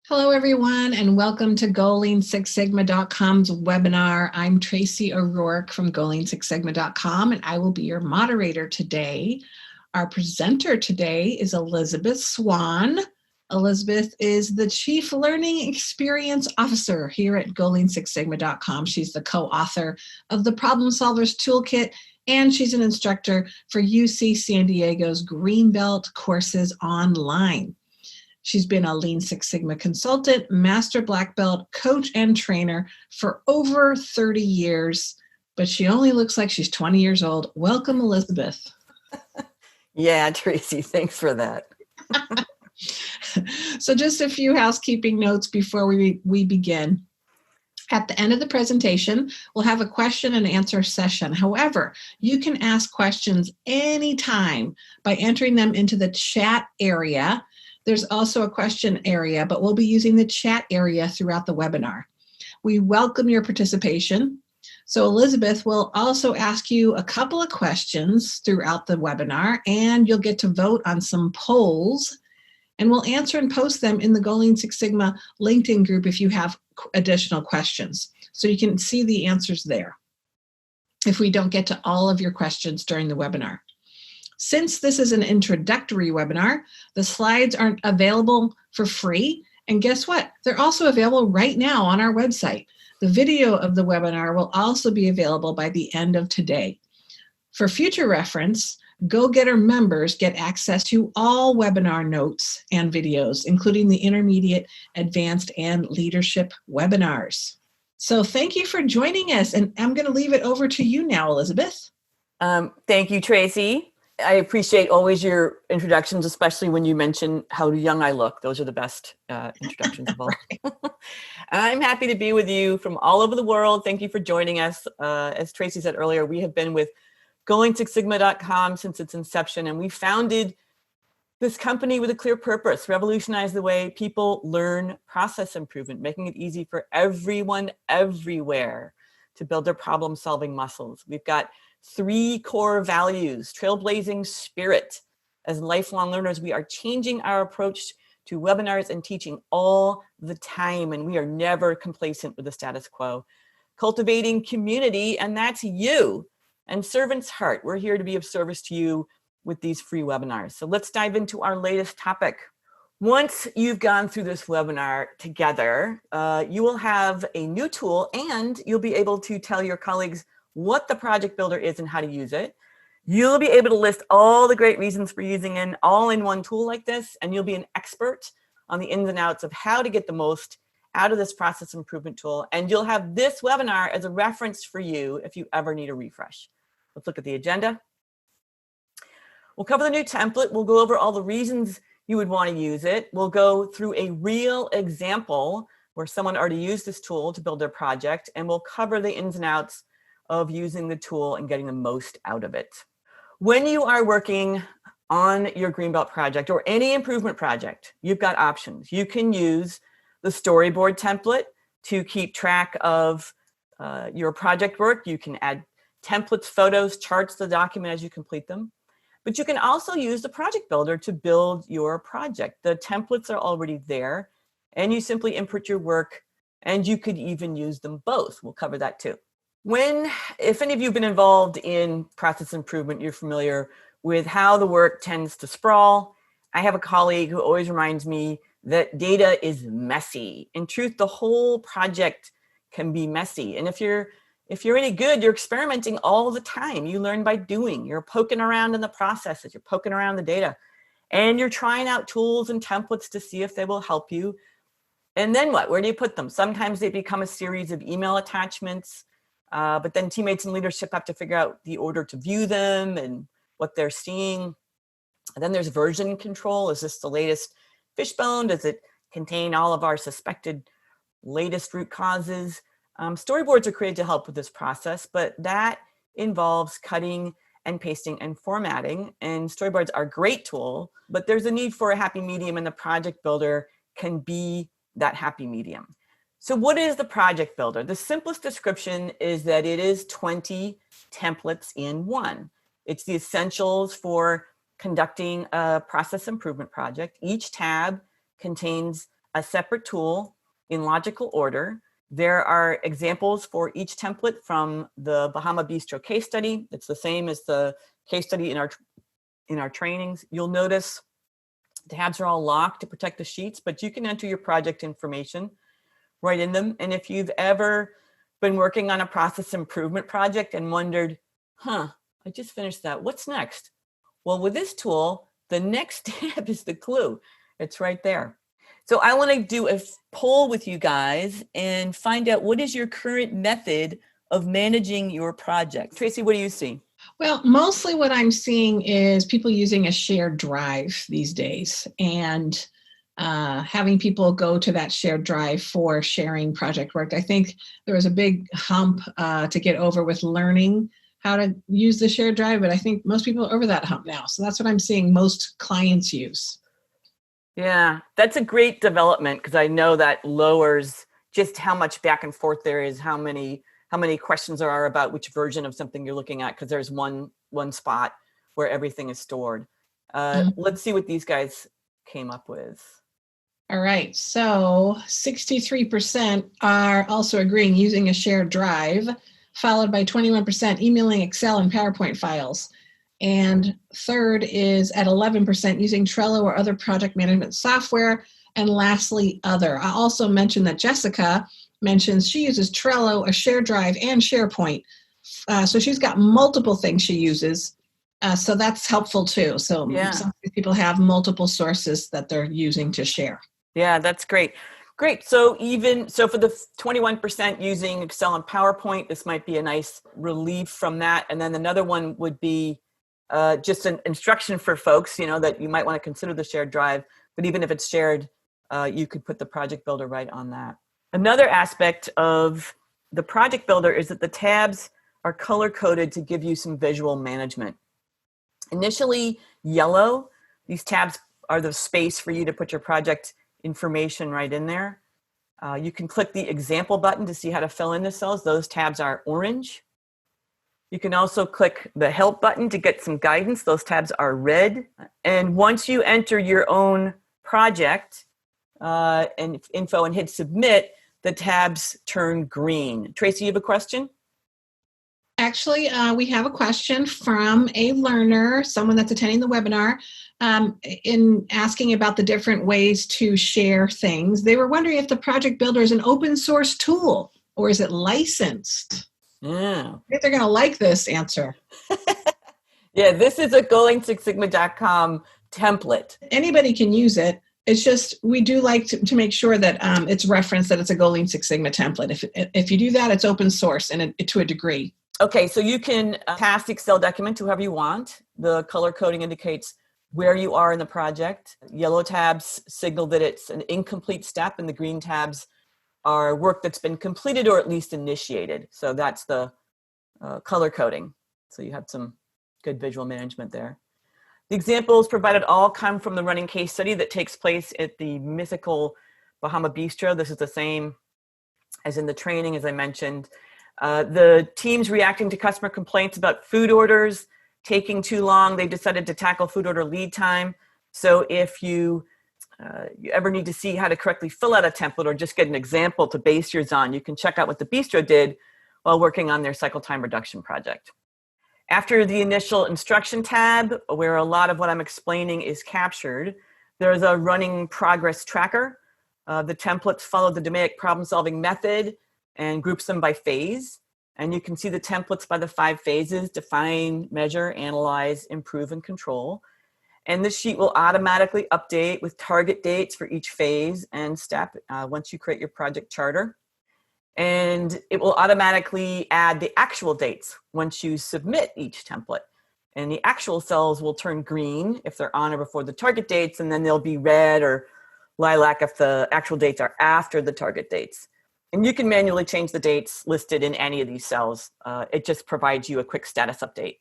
Hello, everyone, and welcome to GoLean6Sigma.com's webinar. I'm Tracy O'Rourke from GoLean6Sigma.com, and I will be your moderator today. Our presenter today is Elizabeth Swan. Elizabeth is the Chief Learning Experience Officer here at GoLean6Sigma.com. She's the co-author of the Problem Solvers Toolkit, and she's an instructor for UC San Diego's Greenbelt courses online. She's been a Lean Six Sigma consultant, master black belt, coach, and trainer for over 30 years, but she only looks like she's 20 years old. Welcome, Elizabeth. Yeah, Tracy, thanks for that. So just a few housekeeping notes before we begin. At the end of the presentation, we'll have a question and answer session. However, you can ask questions anytime by entering them into the chat area. There's also a question area, but we'll be using the chat area throughout the webinar. We welcome your participation. So Elizabeth will also ask you a couple of questions throughout the webinar, and you'll get to vote on some polls, and we'll answer and post them in the GoLean Six Sigma LinkedIn group if you have additional questions. So you can see the answers there if we don't get to all of your questions during the webinar. Since this is an introductory webinar, the slides aren't available for free. And guess what? They're also available right now on our website. The video of the webinar will also be available by the end of today. For future reference, Go-Getter members get access to all webinar notes and videos, including the intermediate, advanced, and leadership webinars. So thank you for joining us. And I'm going to leave it over to you now, Elizabeth. Thank you, Tracy. I appreciate always your introductions, especially when you mention how young I look. Those are the best introductions of all. I'm happy to be with you from all over the world. Thank you for joining us. As Tracy said earlier, we have been with GoLean6Sigma.com since its inception, and we founded this company with a clear purpose: revolutionize the way people learn process improvement, making it easy for everyone, everywhere to build their problem-solving muscles. We've got 3 core values: trailblazing spirit. As lifelong learners, we are changing our approach to webinars and teaching all the time, and we are never complacent with the status quo. Cultivating community, and that's you. And servant's heart. We're here to be of service to you with these free webinars. So let's dive into our latest topic. Once you've gone through this webinar together, you will have a new tool, and you'll be able to tell your colleagues what the project builder is and how to use it. You'll be able to list all the great reasons for using an all-in-one tool like this, and you'll be an expert on the ins and outs of how to get the most out of this process improvement tool. And you'll have this webinar as a reference for you if you ever need a refresh. Let's look at the agenda. We'll cover the new template. We'll go over all the reasons you would want to use it. We'll go through a real example where someone already used this tool to build their project, and we'll cover the ins and outs of using the tool and getting the most out of it. When you are working on your Greenbelt project or any improvement project, you've got options. You can use the storyboard template to keep track of your project work. You can add templates, photos, charts to the document as you complete them. But you can also use the project builder to build your project. The templates are already there, and you simply input your work, and you could even use them both. We'll cover that too. If any of you have been involved in process improvement, you're familiar with how the work tends to sprawl. I have a colleague who always reminds me that data is messy. In truth, the whole project can be messy. And if you're any good, you're experimenting all the time. You learn by doing. You're poking around in the processes. You're poking around the data. And you're trying out tools and templates to see if they will help you. And then what? Where do you put them? Sometimes they become a series of email attachments. But then teammates and leadership have to figure out the order to view them and what they're seeing. And then there's version control. Is this the latest Fishbone? Does it contain all of our suspected latest root causes? Storyboards are created to help with this process, but that involves cutting and pasting and formatting. And storyboards are a great tool, but there's a need for a happy medium, and the project builder can be that happy medium. So what is the project builder? The simplest description is that it is 20 templates in one. It's the essentials for conducting a process improvement project. Each tab contains a separate tool in logical order. There are examples for each template from the Bahama Bistro case study. It's the same as the case study in our trainings. You'll notice tabs are all locked to protect the sheets, but you can enter your project information right in them. And if you've ever been working on a process improvement project and wondered, I just finished that, what's next? Well, with this tool, the next tab is the clue. It's right there. So I want to do a poll with you guys and find out, what is your current method of managing your project? Tracy, what do you see? Well, mostly what I'm seeing is people using a shared drive these days, and having people go to that shared drive for sharing project work. I think there was a big hump to get over with learning how to use the shared drive, but I think most people are over that hump now. So that's what I'm seeing most clients use. Yeah, that's a great development, because I know that lowers just how much back and forth there is, how many questions there are about which version of something you're looking at, because there's one spot where everything is stored. Let's see what these guys came up with. All right, so 63% are also agreeing using a shared drive, followed by 21% emailing Excel and PowerPoint files. And third is at 11% using Trello or other project management software. And lastly, other. I also mentioned that Jessica mentions she uses Trello, a shared drive, and SharePoint. So she's got multiple things she uses. So that's helpful too. So some people have multiple sources that they're using to share. Yeah, that's great. Great. So for the 21% using Excel and PowerPoint, this might be a nice relief from that. And then another one would be just an instruction for folks, that you might want to consider the shared drive. But even if it's shared, you could put the project builder right on that. Another aspect of the project builder is that the tabs are color coded to give you some visual management. Initially yellow, these tabs are the space for you to put your project information right in there. You can click the example button to see how to fill in the cells. Those tabs are orange. You can also click the help button to get some guidance. Those tabs are red. And once you enter your own project and info and hit submit, the tabs turn green. Tracy, you have a question? Actually, we have a question from a learner, someone that's attending the webinar, in asking about the different ways to share things. They were wondering if the project builder is an open source tool or is it licensed? Yeah. I think they're going to like this answer. Yeah, this is a golean6sigma.com template. Anybody can use it. It's just, we do like to make sure that it's referenced that it's a Golean Six Sigma template. If you do that, it's open source and to a degree. Okay, so you can pass the Excel document to whoever you want. The color coding indicates where you are in the project. Yellow tabs signal that it's an incomplete step, and the green tabs are work that's been completed or at least initiated. So that's the color coding. So you have some good visual management there. The examples provided all come from the running case study that takes place at the mythical Bahama Bistro. This is the same as in the training, as I mentioned. The teams reacting to customer complaints about food orders taking too long, they decided to tackle food order lead time. So if you ever need to see how to correctly fill out a template or just get an example to base yours on, you can check out what the Bistro did while working on their cycle time reduction project. After the initial instruction tab, where a lot of what I'm explaining is captured, there's a running progress tracker. The templates follow the DMAIC problem-solving method and groups them by phase. And you can see the templates by the 5 phases: define, measure, analyze, improve, and control. And this sheet will automatically update with target dates for each phase and step once you create your project charter. And it will automatically add the actual dates once you submit each template. And the actual cells will turn green if they're on or before the target dates, and then they'll be red or lilac if the actual dates are after the target dates. And you can manually change the dates listed in any of these cells. It just provides you a quick status update.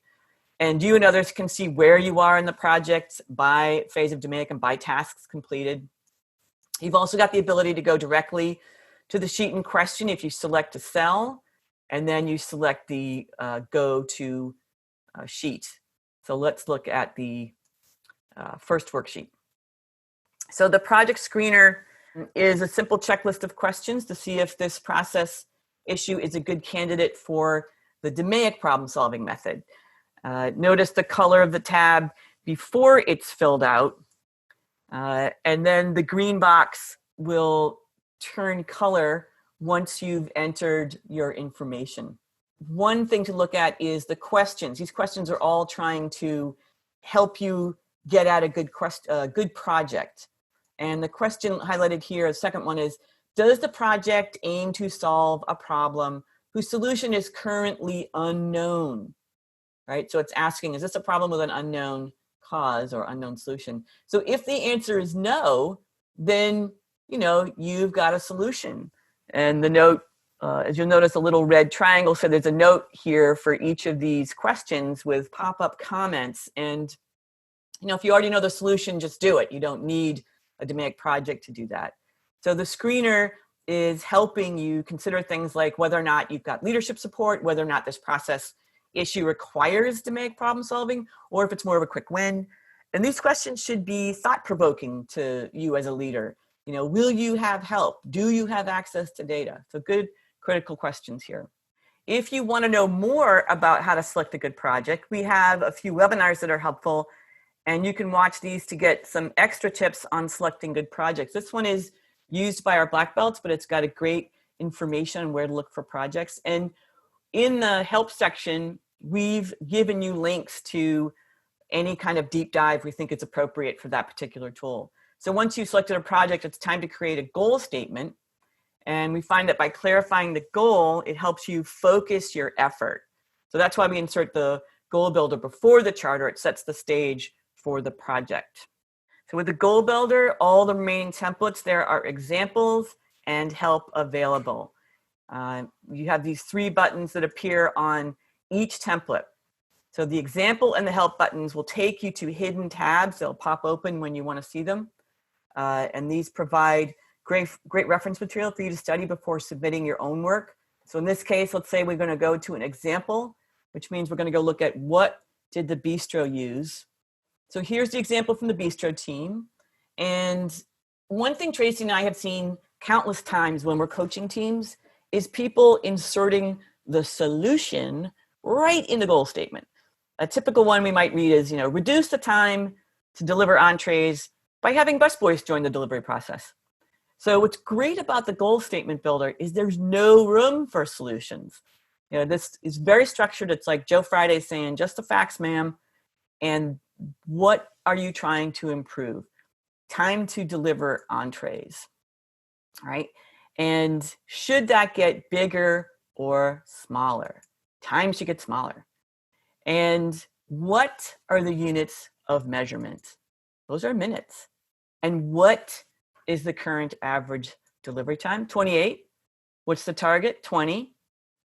And you and others can see where you are in the project by phase of DMAIC and by tasks completed. You've also got the ability to go directly to the sheet in question if you select a cell, and then you select the go to sheet. So let's look at the first worksheet. So the project screener is a simple checklist of questions to see if this process issue is a good candidate for the DMAIC problem-solving method. Notice the color of the tab before it's filled out, and then the green box will turn color once you've entered your information. One thing to look at is the questions. These questions are all trying to help you get at a good project. And the question highlighted here, the second one is, does the project aim to solve a problem whose solution is currently unknown? Right? So it's asking, is this a problem with an unknown cause or unknown solution? So if the answer is no, then you've got a solution. And the note, as you'll notice, a little red triangle. So there's a note here for each of these questions with pop-up comments. And if you already know the solution, just do it. You don't need a DMAIC project to do that. So the screener is helping you consider things like whether or not you've got leadership support, whether or not this process issue requires DMAIC problem solving, or if it's more of a quick win. And these questions should be thought-provoking to you as a leader. Will you have help? Do you have access to data? So good critical questions here. If you want to know more about how to select a good project, we have a few webinars that are helpful, and you can watch these to get some extra tips on selecting good projects. This one is used by our black belts, but it's got a great information on where to look for projects. And in the help section, we've given you links to any kind of deep dive we think is appropriate for that particular tool. So once you've selected a project, it's time to create a goal statement. And we find that by clarifying the goal, it helps you focus your effort. So that's why we insert the goal builder before the charter. It sets the stage for the project. So with the goal builder, all the remaining templates, there are examples and help available. You have these 3 buttons that appear on each template. So the example and the help buttons will take you to hidden tabs. They'll pop open when you want to see them. And these provide great reference material for you to study before submitting your own work. So in this case, let's say we're going to go to an example, which means we're going to go look at what did the bistro use. So here's the example from the bistro team. And one thing Tracy and I have seen countless times when we're coaching teams is people inserting the solution right in the goal statement. A typical one we might read is, reduce the time to deliver entrees by having busboys join the delivery process. So what's great about the goal statement builder is there's no room for solutions. This is very structured. It's like Joe Friday saying, just the facts, ma'am. And what are you trying to improve? Time to deliver entrees, all right? And should that get bigger or smaller? Time should get smaller. And what are the units of measurement? Those are minutes. And what is the current average delivery time? 28. What's the target? 20.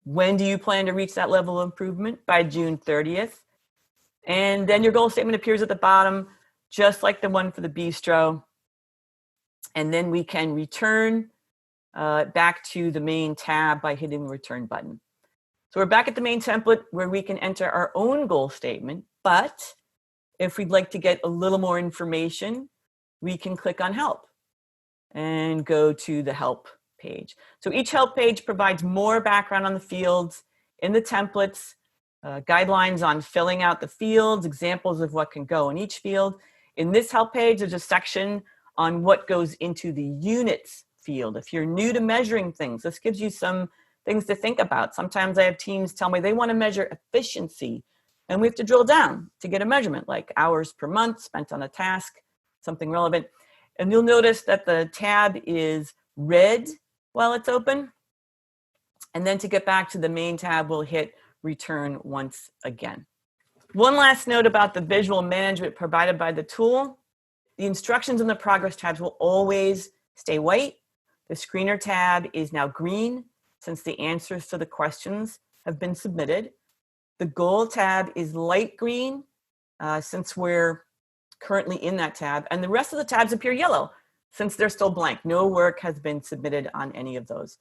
When do you plan to reach that level of improvement? By June 30th. And then your goal statement appears at the bottom, just like the one for the bistro. And then we can return back to the main tab by hitting the return button. So we're back at the main template where we can enter our own goal statement. But if we'd like to get a little more information, we can click on help and go to the help page. So each help page provides more background on the fields in the templates, guidelines on filling out the fields, examples of what can go in each field. In this help page, there's a section on what goes into the units field. If you're new to measuring things, this gives you some things to think about. Sometimes I have teams tell me they want to measure efficiency, and we have to drill down to get a measurement like hours per month spent on a task, something relevant. And you'll notice that the tab is red while it's open. And then to get back to the main tab, we'll hit return once again. One last note about the visual management provided by the tool. The instructions in the progress tabs will always stay white. The screener tab is now green since the answers to the questions have been submitted. The goal tab is light green since we're currently in that tab, and the rest of the tabs appear yellow since they're still blank. No work has been submitted on any of those.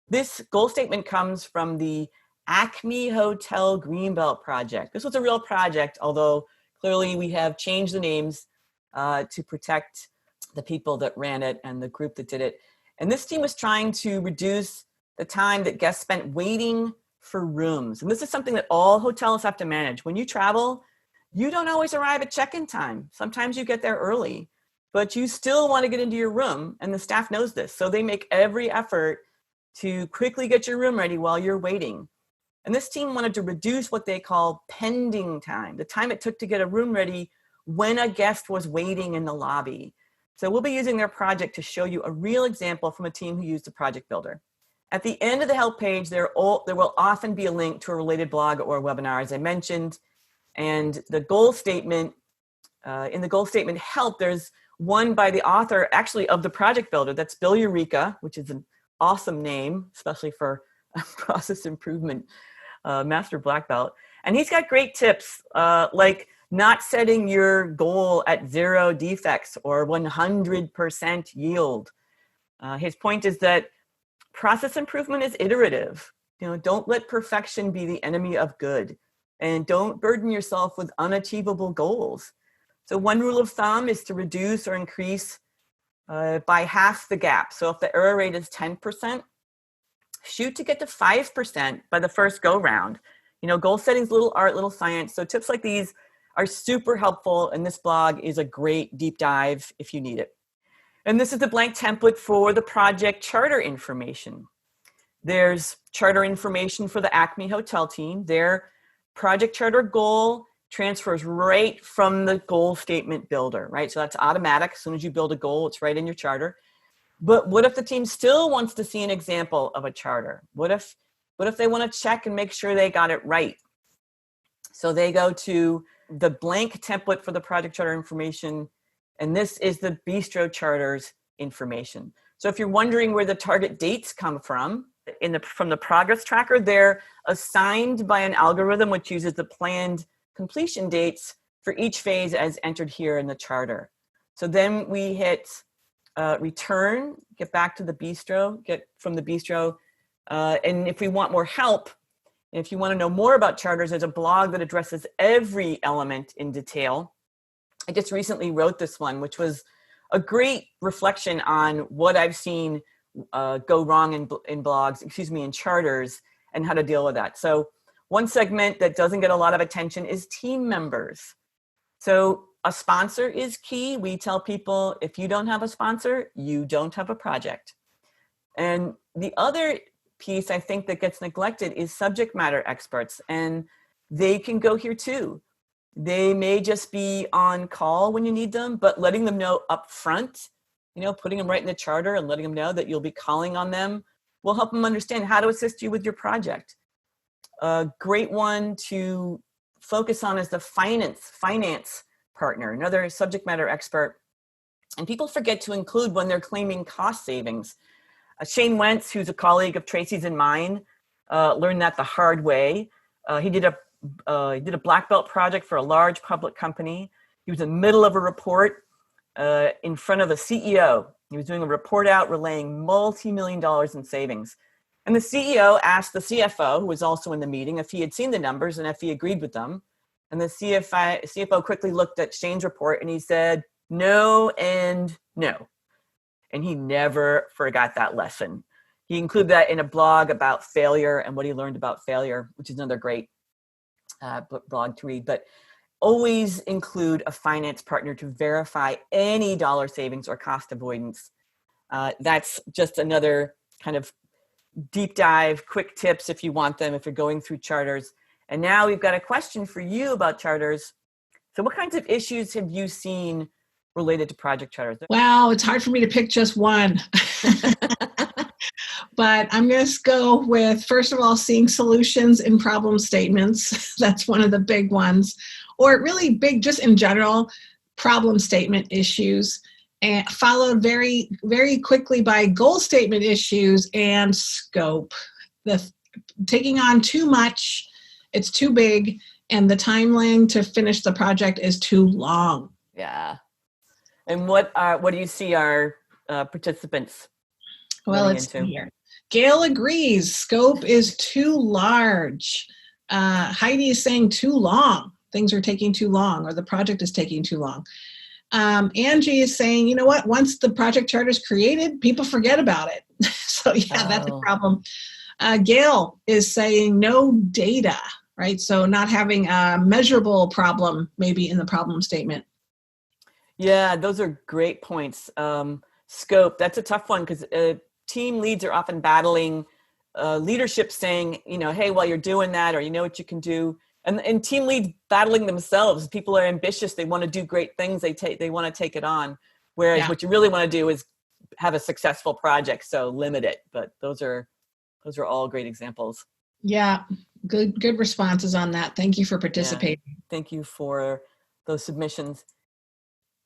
This goal statement comes from the Acme Hotel Greenbelt project. This was a real project, although clearly we have changed the names to protect the people that ran it and the group that did it. And this team was trying to reduce the time that guests spent waiting for rooms. And this is something that all hotels have to manage. When you travel, you don't always arrive at check-in time. Sometimes you get there early, but you still want to get into your room, and the staff knows this. So they make every effort to quickly get your room ready while you're waiting. And this team wanted to reduce what they call pending time, the time it took to get a room ready when a guest was waiting in the lobby. So we'll be using their project to show you a real example from a team who used the Project Builder. At the end of the help page, there will often be a link to a related blog or webinar, as I mentioned. And the goal statement, in the goal statement help, there's one by the author, actually, of the Project Builder. That's Bill Eureka, which is an awesome name, especially for a process improvement master black belt. And he's got great tips, like not setting your goal at 0 defects or 100% yield. His point is that process improvement is iterative. Don't let perfection be the enemy of good, and don't burden yourself with unachievable goals. So one rule of thumb is to reduce or increase by half the gap. So if the error rate is 10%, shoot to get to 5% by the first go round. Goal setting is little art, little science. So tips like these are super helpful, and this blog is a great deep dive if you need it. And this is the blank template for the project charter information. There's charter information for the Acme Hotel team. Their project charter goal transfers right from the goal statement builder, right? So that's automatic. As soon as you build a goal, it's right in your charter. But what if the team still wants to see an example of a charter? What if they want to check and make sure they got it right? So they go to the blank template for the project charter information, and this is the Bistro Charters information. So if you're wondering where the target dates come from the progress tracker, they're assigned by an algorithm which uses the planned completion dates for each phase as entered here in the charter. So then we hit return, get back to the Bistro, get from the Bistro. And if we want more help, if you want to know more about charters, there's a blog that addresses every element in detail. I just recently wrote this one, which was a great reflection on what I've seen go wrong in charters, and how to deal with that. So one segment that doesn't get a lot of attention is team members. So a sponsor is key. We tell people, if you don't have a sponsor, you don't have a project. And the other piece I think that gets neglected is subject matter experts, and they can go here too. They may just be on call when you need them, but letting them know up front, putting them right in the charter and letting them know that you'll be calling on them will help them understand how to assist you with your project. A great one to focus on is the finance partner, another subject matter expert. And people forget to include when they're claiming cost savings. Shane Wentz, who's a colleague of Tracy's and mine, learned that the hard way. He did a black belt project for a large public company. He was in the middle of a report in front of the CEO. He was doing a report out relaying multi-million dollars in savings. And the CEO asked the CFO, who was also in the meeting, if he had seen the numbers and if he agreed with them. And the CFO quickly looked at Shane's report and he said, no and no. And he never forgot that lesson. He included that in a blog about failure and what he learned about failure, which is another great blog to read. But always include a finance partner to verify any dollar savings or cost avoidance. That's just another kind of deep dive, quick tips if you want them, if you're going through charters. And now we've got a question for you about charters. So what kinds of issues have you seen related to project charters? Wow, it's hard for me to pick just one. But I'm going to go with, first of all, seeing solutions in problem statements. That's one of the big ones. Or really big, just in general, problem statement issues. And followed very, very quickly by goal statement issues and scope. Taking on too much, it's too big, and the timeline to finish the project is too long. Yeah. And what do you see our participants? Well, it's here. Gail agrees. Scope is too large. Heidi is saying too long. Things are taking too long, or the project is taking too long. Angie is saying, you know what? Once the project chart is created, people forget about it. So yeah, that's a problem. Gail is saying no data, right? So not having a measurable problem maybe in the problem statement. Yeah, those are great points. Scope, that's a tough one because team leads are often battling leadership saying, hey, while you're doing that, or you know what you can do. And team leads battling themselves. People are ambitious. They want to do great things. They want to take it on. Whereas what you really want to do is have a successful project. So limit it. But those are all great examples. Yeah, good responses on that. Thank you for participating. Yeah, thank you for those submissions.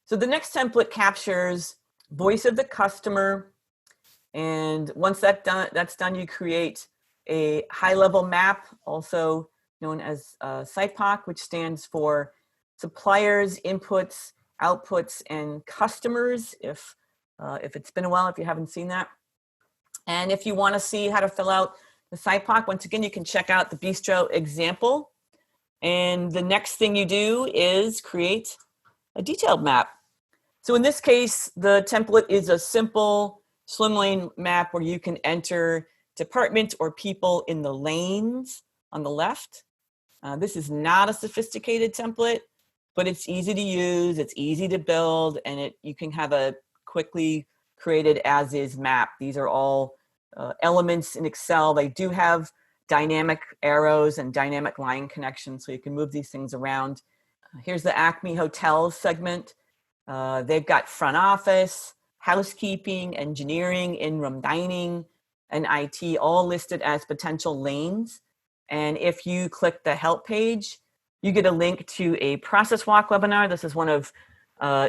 So the next template captures voice of the customer. And once that's done, you create a high-level map, also known as SIPOC, which stands for suppliers, inputs, outputs, and customers, if it's been a while, if you haven't seen that. And if you want to see how to fill out the SIPOC, once again, you can check out the Bistro example. And the next thing you do is create a detailed map. So in this case, the template is a simple swim lane map where you can enter department or people in the lanes on the left. This is not a sophisticated template, but it's easy to use, it's easy to build, and you can have a quickly created as-is map. These are all elements in Excel. They do have dynamic arrows and dynamic line connections, so you can move these things around. Here's the Acme Hotels segment. They've got front office, housekeeping, engineering, in-room dining, and IT all listed as potential lanes. And if you click the help page, you get a link to a process walk webinar. This is one of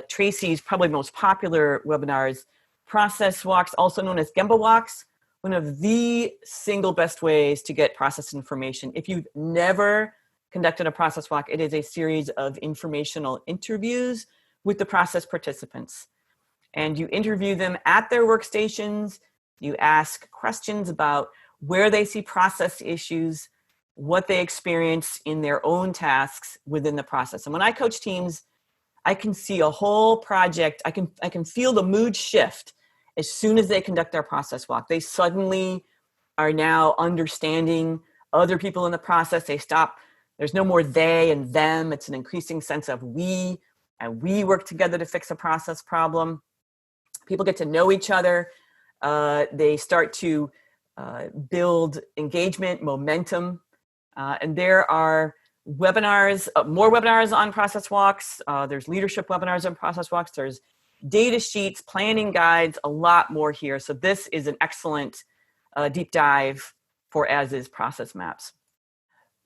Tracy's probably most popular webinars. Process walks, also known as Gemba walks, one of the single best ways to get process information. If you've never conducted a process walk, it is a series of informational interviews with the process participants. And you interview them at their workstations. You ask questions about where they see process issues, what they experience in their own tasks within the process. And when I coach teams, I can see a whole project. I can feel the mood shift as soon as they conduct their process walk. They suddenly are now understanding other people in the process. They stop. There's no more they and them. It's an increasing sense of we, and we work together to fix a process problem. People get to know each other. They start to build engagement, momentum. And there are webinars, more webinars on process walks. There's leadership webinars on process walks. There's data sheets, planning guides, a lot more here. So this is an excellent deep dive for as-is process maps.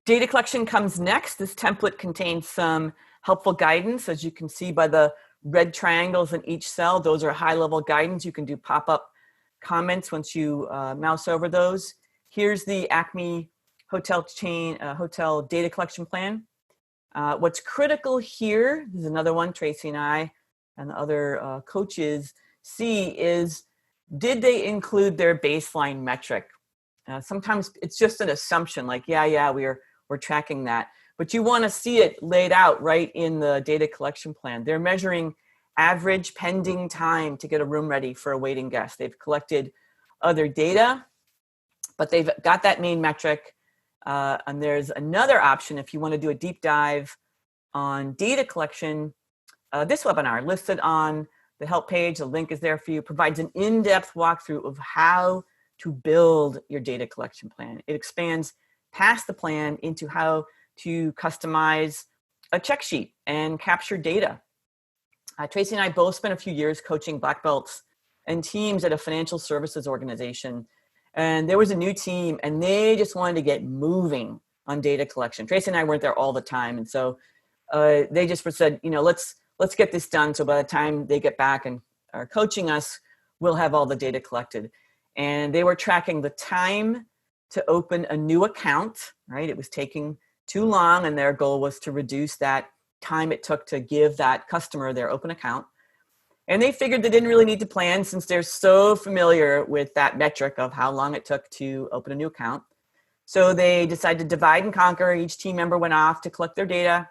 Data collection comes next. This template contains some helpful guidance. As you can see by the red triangles in each cell, those are high-level guidance. You can do pop-up comments once you mouse over those. Here's the Acme hotel chain, hotel data collection plan. What's critical here, this is another one Tracy and I and the other coaches see, is did they include their baseline metric? Sometimes it's just an assumption, like, yeah, we're tracking that. But you want to see it laid out right in the data collection plan. They're measuring average pending time to get a room ready for a waiting guest. They've collected other data, but they've got that main metric. And there's another option if you want to do a deep dive on data collection. This webinar listed on the help page, the link is there for you, provides an in-depth walkthrough of how to build your data collection plan. It expands past the plan into how to customize a check sheet and capture data. Tracy and I both spent a few years coaching black belts and teams at a financial services organization. And there was a new team and they just wanted to get moving on data collection. Tracy and I weren't there all the time. And so they just said, let's get this done. So by the time they get back and are coaching us, we'll have all the data collected. And they were tracking the time to open a new account, right? It was taking too long, and their goal was to reduce that time it took to give that customer their open account. And they figured they didn't really need to plan since they're so familiar with that metric of how long it took to open a new account. So they decided to divide and conquer. Each team member went off to collect their data.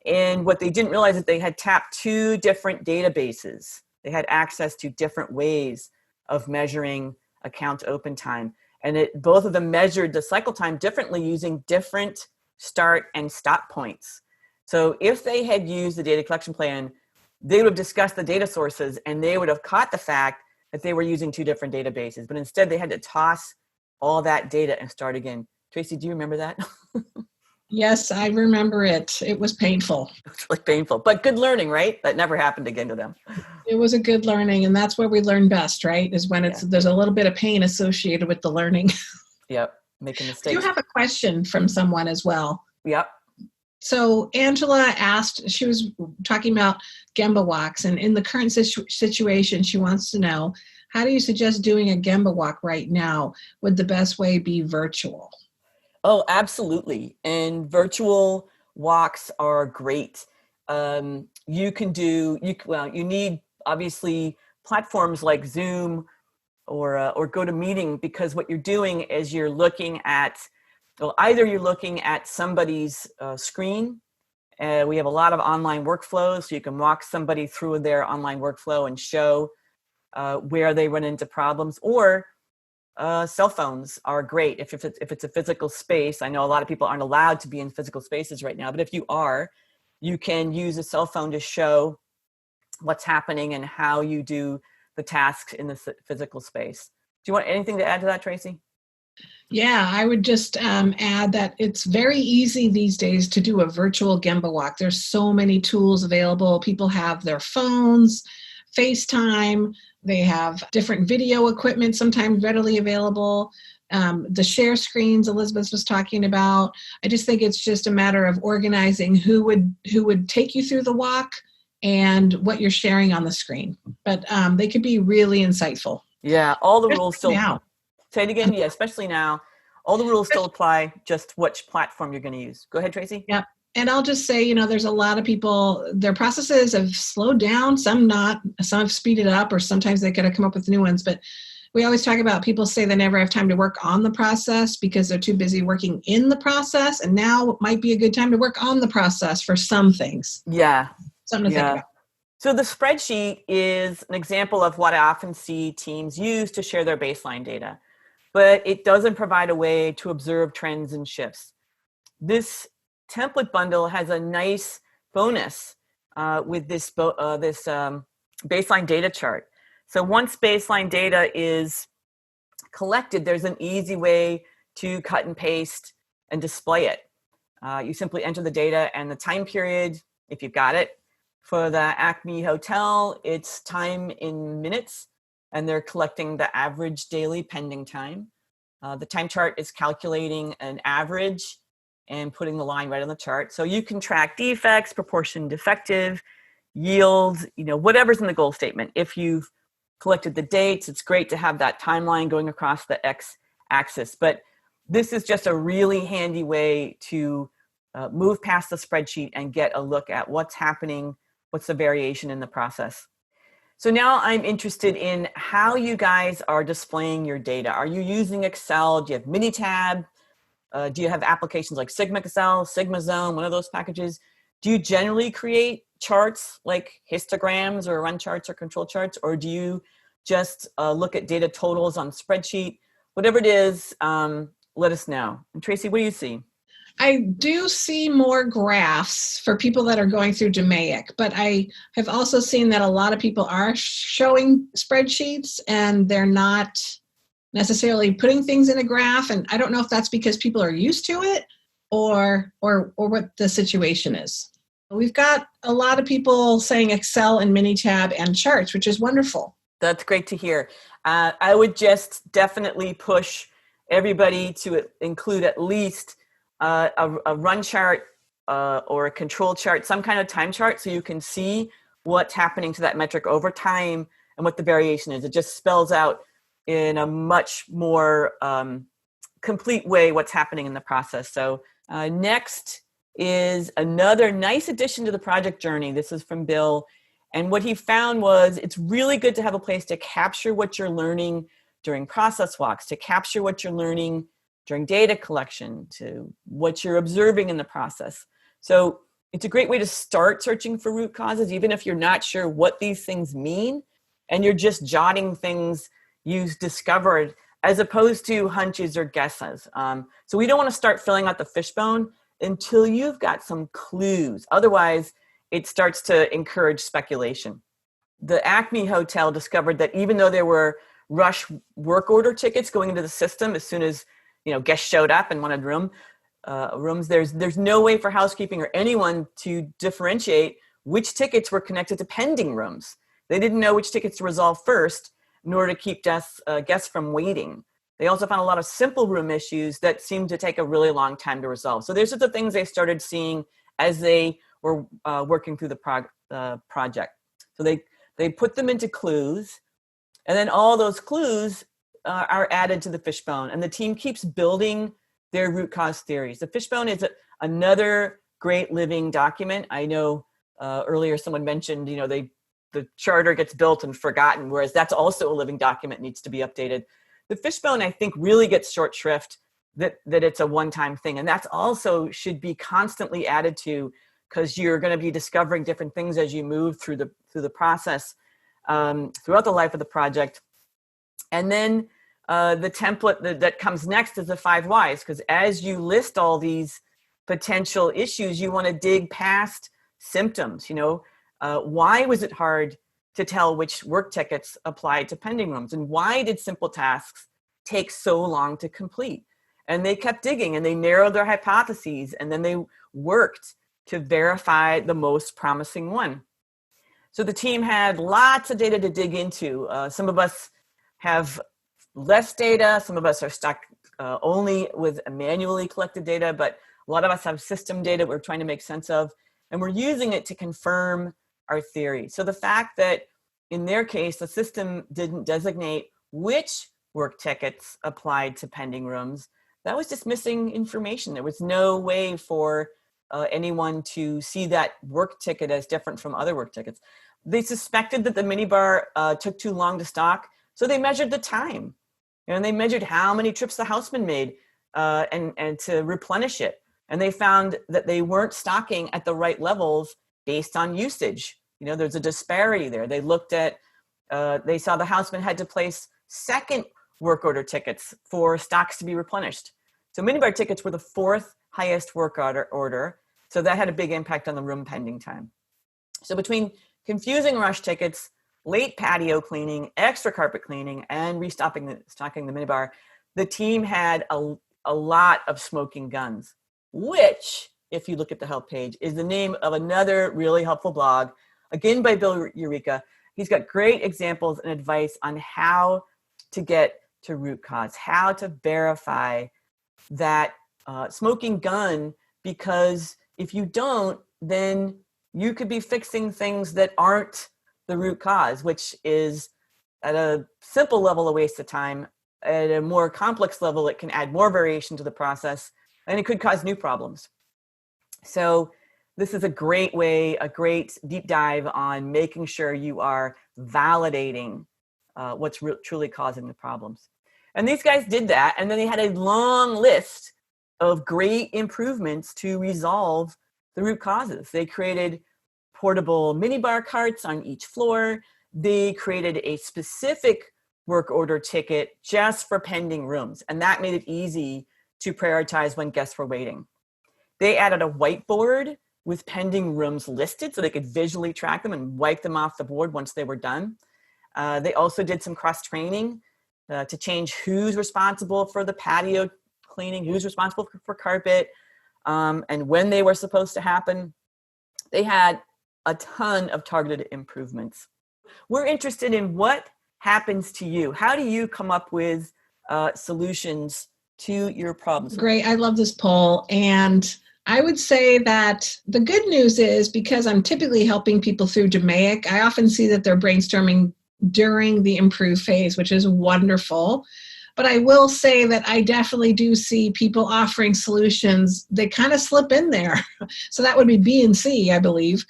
And what they didn't realize is they had tapped two different databases. They had access to different ways of measuring account open time. And both of them measured the cycle time differently using different start and stop points. So if they had used the data collection plan, they would have discussed the data sources and they would have caught the fact that they were using two different databases. But instead, they had to toss all that data and start again. Tracy, do you remember that? Yes, I remember it. It was painful. It's really painful, but good learning, right? That never happened again to them. It was a good learning, and that's where we learn best, right? Is when there's a little bit of pain associated with the learning. Yep, making I mistakes. do have a question from someone as well. Yep. So Angela asked, she was talking about Gemba walks, and in the current situation, she wants to know, how do you suggest doing a Gemba walk right now? Would the best way be virtual? Oh, absolutely. And virtual walks are great. You need obviously platforms like Zoom or GoToMeeting, because what you're doing is you're looking at, either you're looking at somebody's screen. We have a lot of online workflows, so you can walk somebody through their online workflow and show where they run into problems, or cell phones are great if it's a physical space. I know a lot of people aren't allowed to be in physical spaces right now, but if you are, you can use a cell phone to show what's happening and how you do the tasks in the physical space. Do you want anything to add to that, Tracy? Yeah, I would just add that it's very easy these days to do a virtual Gemba walk. There's so many tools available. People have their phones, FaceTime, they have different video equipment sometimes readily available. The share screens Elizabeth was talking about. I just think it's just a matter of organizing who would take you through the walk and what you're sharing on the screen. But they could be really insightful. Yeah, all the rules still. Now. Say it again. Yeah, especially now. All the rules still apply, just which platform you're going to use. Go ahead, Tracy. Yep. And I'll just say, there's a lot of people, their processes have slowed down, some not, some have speeded up, or sometimes they got to come up with new ones. But we always talk about, people say they never have time to work on the process because they're too busy working in the process. And now might be a good time to work on the process for some things. Yeah. Something to think about. So the spreadsheet is an example of what I often see teams use to share their baseline data, but it doesn't provide a way to observe trends and shifts. This template bundle has a nice bonus with this baseline data chart. So once baseline data is collected, there's an easy way to cut and paste and display it. You simply enter the data and the time period, if you've got it. For the Acme Hotel, it's time in minutes, and they're collecting the average daily pending time. The time chart is calculating an average and putting the line right on the chart. So you can track defects, proportion defective, yield, whatever's in the goal statement. If you've collected the dates, it's great to have that timeline going across the x-axis. But this is just a really handy way to move past the spreadsheet and get a look at what's happening, what's the variation in the process. So now I'm interested in how you guys are displaying your data. Are you using Excel? Do you have Minitab? Do you have applications like Sigma Excel, Sigma Zone, one of those packages? Do you generally create charts like histograms or run charts or control charts? Or do you just look at data totals on spreadsheet? Whatever it is, let us know. And Tracy, what do you see? I do see more graphs for people that are going through DMAIC, but I have also seen that a lot of people are showing spreadsheets and they're not necessarily putting things in a graph. And I don't know if that's because people are used to it or what the situation is. We've got a lot of people saying Excel and Minitab and charts, which is wonderful. That's great to hear. I would just definitely push everybody to include at least a run chart or a control chart, some kind of time chart, so you can see what's happening to that metric over time and what the variation is. It just spells out in a much more complete way what's happening in the process. So next is another nice addition to the project journey. This is from Bill. And what he found was it's really good to have a place to capture what you're learning during process walks, to capture what you're learning during data collection, to what you're observing in the process. So it's a great way to start searching for root causes, even if you're not sure what these things mean, and you're just jotting things you've discovered as opposed to hunches or guesses. So we don't want to start filling out the fishbone until you've got some clues. Otherwise, it starts to encourage speculation. The Acme Hotel discovered that even though there were rush work order tickets going into the system as soon as guests showed up and wanted rooms, there's no way for housekeeping or anyone to differentiate which tickets were connected to pending rooms. They didn't know which tickets to resolve first in order to keep guests from waiting. They also found a lot of simple room issues that seemed to take a really long time to resolve. So these are the things they started seeing as they were working through the project. So they put them into clues, and then all those clues are added to the fishbone, and the team keeps building their root cause theories. The fishbone is another great living document. I know earlier someone mentioned, the charter gets built and forgotten, whereas that's also a living document, needs to be updated. The fishbone, I think, really gets short shrift that it's a one-time thing, and that's also should be constantly added to, because you're going to be discovering different things as you move through the process throughout the life of the project. And then the template that comes next is the 5 whys, because as you list all these potential issues, you want to dig past symptoms. Why was it hard to tell which work tickets applied to pending rooms? And why did simple tasks take so long to complete? And they kept digging, and they narrowed their hypotheses, and then they worked to verify the most promising one. So the team had lots of data to dig into. Some of us have less data. Some of us are stuck only with manually collected data, but a lot of us have system data we're trying to make sense of, and we're using it to confirm our theory. So the fact that in their case, the system didn't designate which work tickets applied to pending rooms, that was just missing information. There was no way for anyone to see that work ticket as different from other work tickets. They suspected that the minibar took too long to stock, so they measured the time. And they measured how many trips the houseman made and to replenish it. And they found that they weren't stocking at the right levels based on usage. There's a disparity there. They looked at, they saw the houseman had to place second work order tickets for stocks to be replenished. So minibar tickets were the 4th highest work order. So that had a big impact on the room pending time. So between confusing rush tickets, late patio cleaning, extra carpet cleaning, and stocking the minibar, the team had a lot of smoking guns, which, if you look at the help page, is the name of another really helpful blog, again by Bill Eureka. He's got great examples and advice on how to get to root cause, how to verify that smoking gun, because if you don't, then you could be fixing things that aren't the root cause, which is at a simple level a waste of time. At a more complex level, it can add more variation to the process, and it could cause new problems. So this is a great way, a great deep dive on making sure you are validating what's truly causing the problems. And these guys did that, and then they had a long list of great improvements to resolve the root causes. They created portable minibar carts on each floor. They created a specific work order ticket just for pending rooms, and that made it easy to prioritize when guests were waiting. They added a whiteboard with pending rooms listed so they could visually track them and wipe them off the board once they were done. They also did some cross-training to change who's responsible for the patio cleaning, who's responsible for carpet, and when they were supposed to happen. They had a ton of targeted improvements. We're interested in what happens to you. How do you come up with solutions to your problems? Great. I love this poll. And I would say that the good news is, because I'm typically helping people through DMAIC, I often see that they're brainstorming during the improve phase, which is wonderful. But I will say that I definitely do see people offering solutions. They kind of slip in there. So that would be B and C, I believe,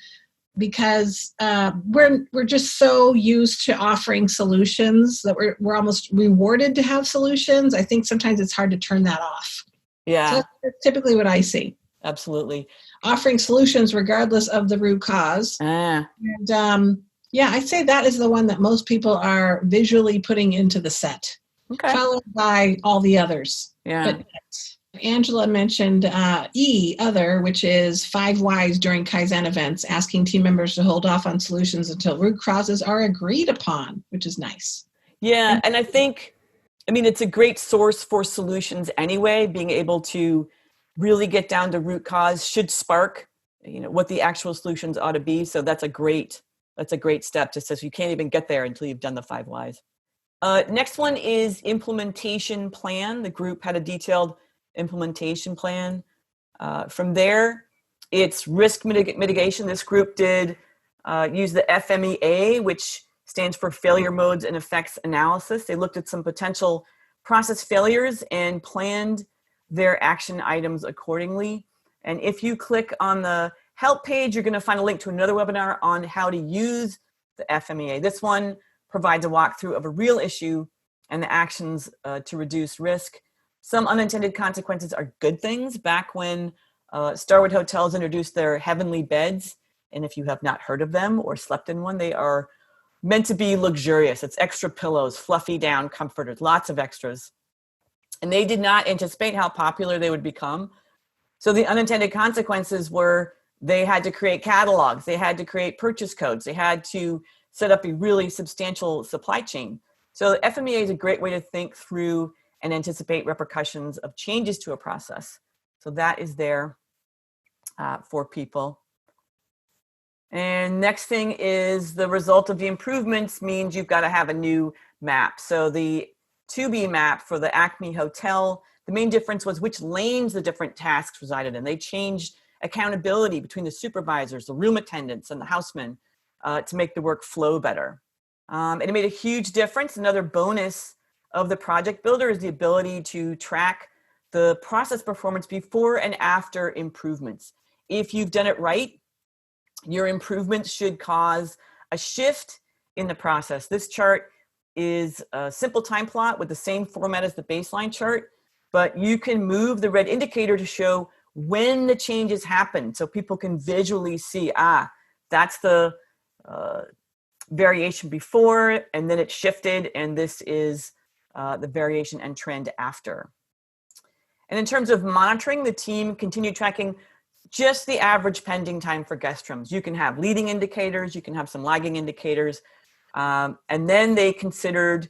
because we're just so used to offering solutions that we're almost rewarded to have solutions. I think sometimes it's hard to turn that off. Yeah. So that's typically what I see. Absolutely. offering solutions regardless of the root cause. Ah, And yeah, I'd say that is the one that most people are visually putting into the set, okay. followed by all the others. Yeah. But Angela mentioned other, which is 5 whys during Kaizen events, asking team members to hold off on solutions until root causes are agreed upon, which is nice. Yeah. And I think, it's a great source for solutions anyway. Being able to really get down to root cause should spark, what the actual solutions ought to be. So that's a great step. Just says you can't even get there until you've done the 5 whys. Next one is implementation plan. The group had a detailed implementation plan. From there, it's risk mitigation. This group did use the FMEA, which stands for Failure Modes and Effects Analysis. They looked at some potential process failures and planned their action items accordingly. And if you click on the help page, you're going to find a link to another webinar on how to use the FMEA. This one provides a walkthrough of a real issue and the actions to reduce risk. Some unintended consequences are good things. Back when Starwood Hotels introduced their heavenly beds, and if you have not heard of them or slept in one, they are meant to be luxurious. It's extra pillows, fluffy down comforters, lots of extras. And they did not anticipate how popular they would become. So the unintended consequences were they had to create catalogs, they had to create purchase codes, they had to set up a really substantial supply chain. So FMEA is a great way to think through and anticipate repercussions of changes to a process. So that is there for people. And next thing is the result of the improvements means you've got to have a new map. So the 2B map for the Acme Hotel, the main difference was which lanes the different tasks resided in. They changed accountability between the supervisors, the room attendants, and the housemen to make the work flow better. And it made a huge difference. Another bonus of the project builder is the ability to track the process performance before and after improvements. If you've done it right, your improvements should cause a shift in the process. This chart is a simple time plot with the same format as the baseline chart, but you can move the red indicator to show when the changes happen so people can visually see, that's the variation before, and then it shifted, and this is the variation and trend after. And in terms of monitoring, the team continued tracking just the average pending time for guest rooms. You can have leading indicators, you can have some lagging indicators, and then they considered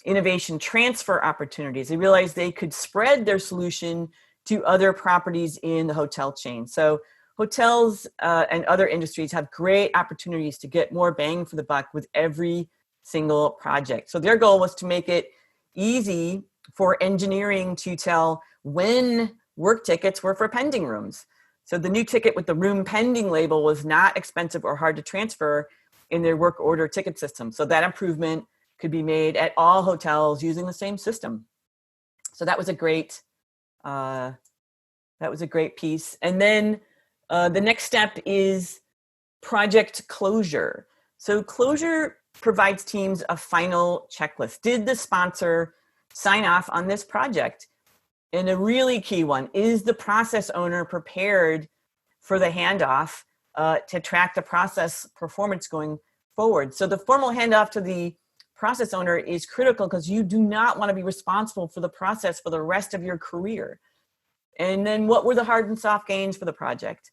innovation transfer opportunities. They realized they could spread their solution to other properties in the hotel chain. So hotels and other industries have great opportunities to get more bang for the buck with every single project. So their goal was to make it easy for engineering to tell when work tickets were for pending rooms. So the new ticket with the room pending label was not expensive or hard to transfer in their work order ticket system. So that improvement could be made at all hotels using the same system. So that was a great piece. And then the next step is project closure. So closure provides teams a final checklist. Did the sponsor sign off on this project? And a really key one, is the process owner prepared for the handoff to track the process performance going forward? So the formal handoff to the process owner is critical because you do not want to be responsible for the process for the rest of your career. And then what were the hard and soft gains for the project?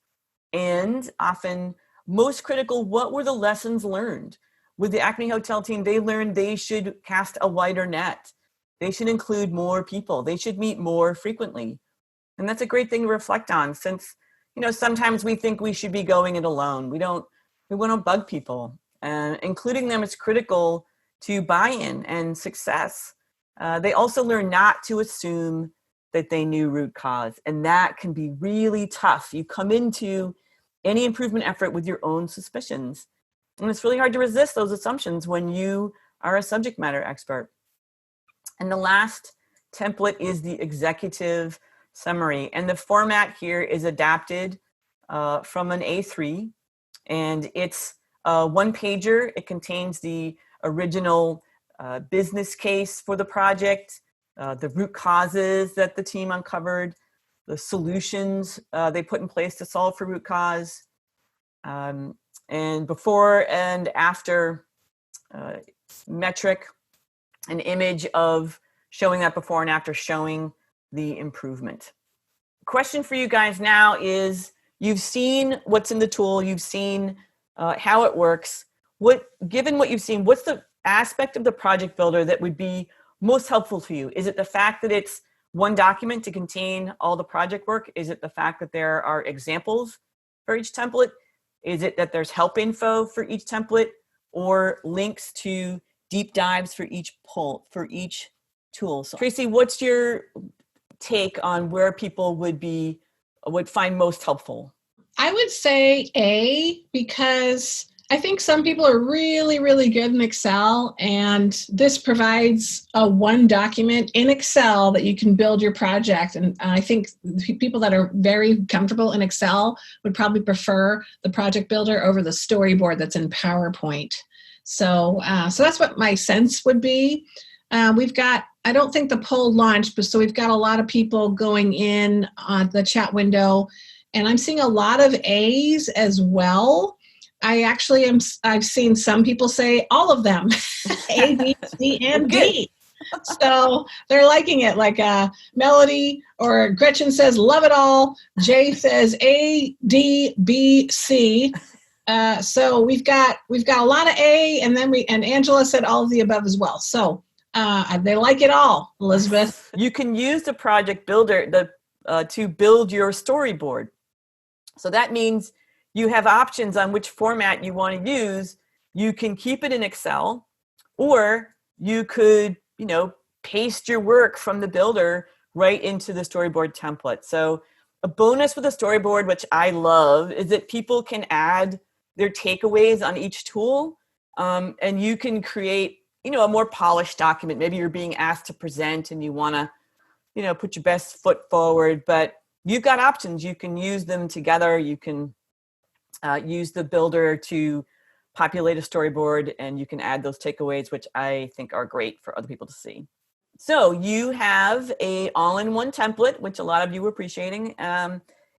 And often most critical, what were the lessons learned? With the Acme Hotel team, they learned they should cast a wider net. They should include more people. They should meet more frequently. And that's a great thing to reflect on since, sometimes we think we should be going it alone. We want to bug people. Including them is critical to buy-in and success. They also learn not to assume that they knew root cause. And that can be really tough. You come into any improvement effort with your own suspicions. And it's really hard to resist those assumptions when you are a subject matter expert. And the last template is the executive summary. And the format here is adapted from an A3. And it's a one-pager. It contains the original business case for the project, the root causes that the team uncovered, the solutions they put in place to solve for root cause, and before and after metric, an image of showing that before and after, showing the improvement. Question for you guys now is, you've seen what's in the tool, you've seen how it works. Given what you've seen, what's the aspect of the project builder that would be most helpful to you? Is it the fact that it's one document to contain all the project work? Is it the fact that there are examples for each template? Is it that there's help info for each template, or links to deep dives for each tool? So, Tracy, what's your take on where people would find most helpful? I would say A, because I think some people are really, really good in Excel, and this provides a one document in Excel that you can build your project. And I think people that are very comfortable in Excel would probably prefer the project builder over the storyboard that's in PowerPoint. So that's what my sense would be. I don't think the poll launched, but so we've got a lot of people going in on the chat window, and I'm seeing a lot of A's as well. I've seen some people say all of them, A, B, C, and D. So they're liking it. Like Melody or Gretchen says, love it all. Jay says A, D, B, C. So we've got a lot of A, and and Angela said all of the above as well. So they like it all, Elizabeth. You can use the project builder to build your storyboard. So that means you have options on which format you want to use. You can keep it in Excel, or you could, paste your work from the builder right into the storyboard template. So a bonus with a storyboard, which I love, is that people can add their takeaways on each tool, and you can create, a more polished document. Maybe you're being asked to present and you want to, put your best foot forward, but you've got options. You can use them together. You can use the builder to populate a storyboard, and you can add those takeaways, which I think are great for other people to see. So you have a all-in-one template, which a lot of you are appreciating.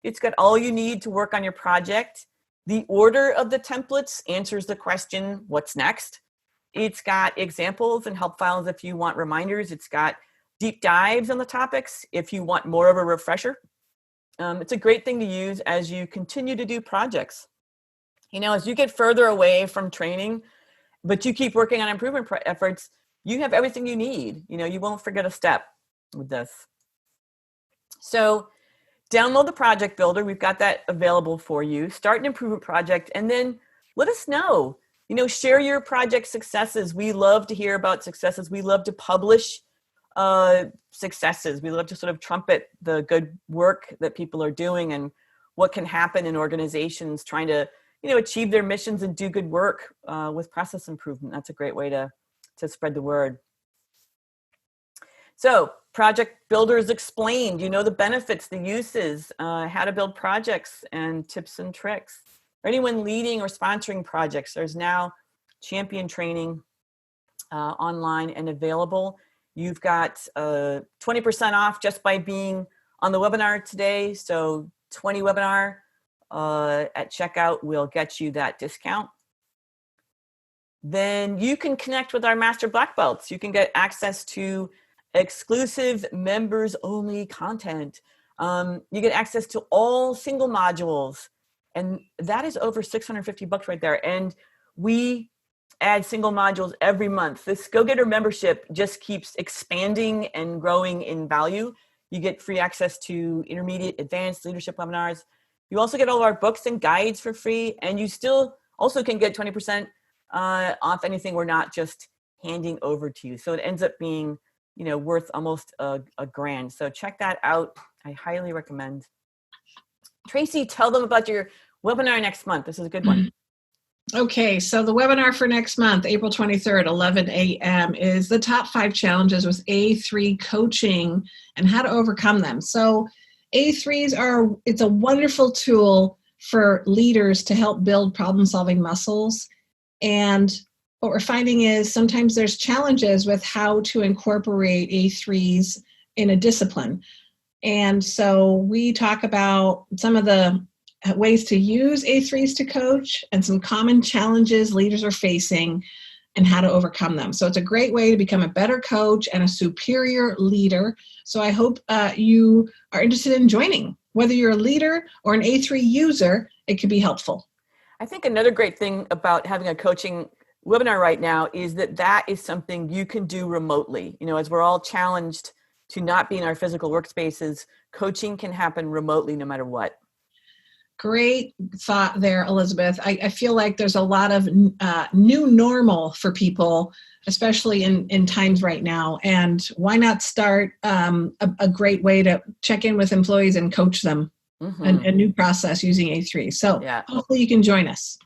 It's got all you need to work on your project. The order of the templates answers the question, what's next? It's got examples and help files if you want reminders. It's got deep dives on the topics if you want more of a refresher. It's a great thing to use as you continue to do projects. As you get further away from training, but you keep working on improvement efforts, you have everything you need. You won't forget a step with this. So download the project builder. We've got that available for you. Start an improvement project, and then let us know. Share your project successes. We love to hear about successes. We love to publish successes. We love to sort of trumpet the good work that people are doing and what can happen in organizations trying to, achieve their missions and do good work with process improvement. That's a great way to spread the word. So project builders explained, the benefits, the uses, how to build projects, and tips and tricks. For anyone leading or sponsoring projects, there's now champion training online and available. You've got 20% off just by being on the webinar today. So 20 webinar at checkout will get you that discount. Then you can connect with our Master Black Belts. You can get access to exclusive members only content. You get access to all single modules, and that is over $650 right there. And we add single modules every month. This Go-Getter membership just keeps expanding and growing in value. You get free access to intermediate, advanced leadership webinars. You also get all of our books and guides for free, and you still also can get 20% off anything we're not just handing over to you. So it ends up being, worth almost a grand. So check that out. I highly recommend. Tracy, tell them about your webinar next month. This is a good one. Okay, so the webinar for next month, April 23rd, 11 a.m., is the top 5 challenges with A3 coaching and how to overcome them. So A3s it's a wonderful tool for leaders to help build problem-solving muscles. And what we're finding is sometimes there's challenges with how to incorporate A3s in a discipline. And so we talk about some of the ways to use A3s to coach and some common challenges leaders are facing and how to overcome them. So it's a great way to become a better coach and a superior leader. So I hope you are interested in joining. Whether you're a leader or an A3 user, it could be helpful. I think another great thing about having a coaching webinar right now is that is something you can do remotely. As we're all challenged to not be in our physical workspaces, coaching can happen remotely no matter what. Great thought there, Elizabeth. I feel like there's a lot of new normal for people, especially in times right now. And why not start a great way to check in with employees and coach them, a new process using A3. So hopefully you can join us.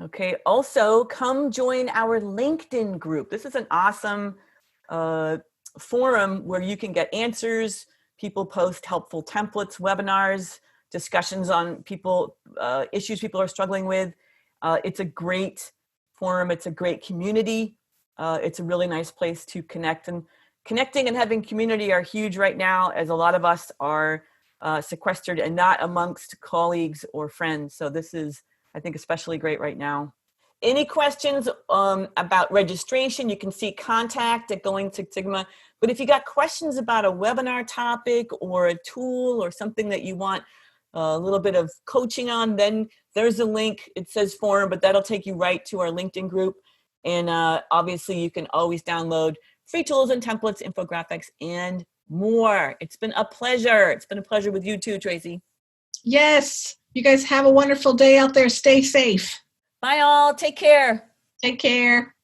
Okay. Also, come join our LinkedIn group. This is an awesome forum where you can get answers. People post helpful templates, webinars, discussions on issues people are struggling with. It's a great forum. It's a great community. It's a really nice place to connect. And connecting and having community are huge right now, as a lot of us are sequestered and not amongst colleagues or friends. So this is, I think, especially great right now. Any questions about registration? You can see contact at Going Six Sigma. But if you got questions about a webinar topic or a tool or something that you want a little bit of coaching on, then there's a link. It says forum, but that'll take you right to our LinkedIn group. And obviously, you can always download free tools and templates, infographics, and more. It's been a pleasure. It's been a pleasure with you too, Tracy. Yes. You guys have a wonderful day out there. Stay safe. Bye all. Take care. Take care.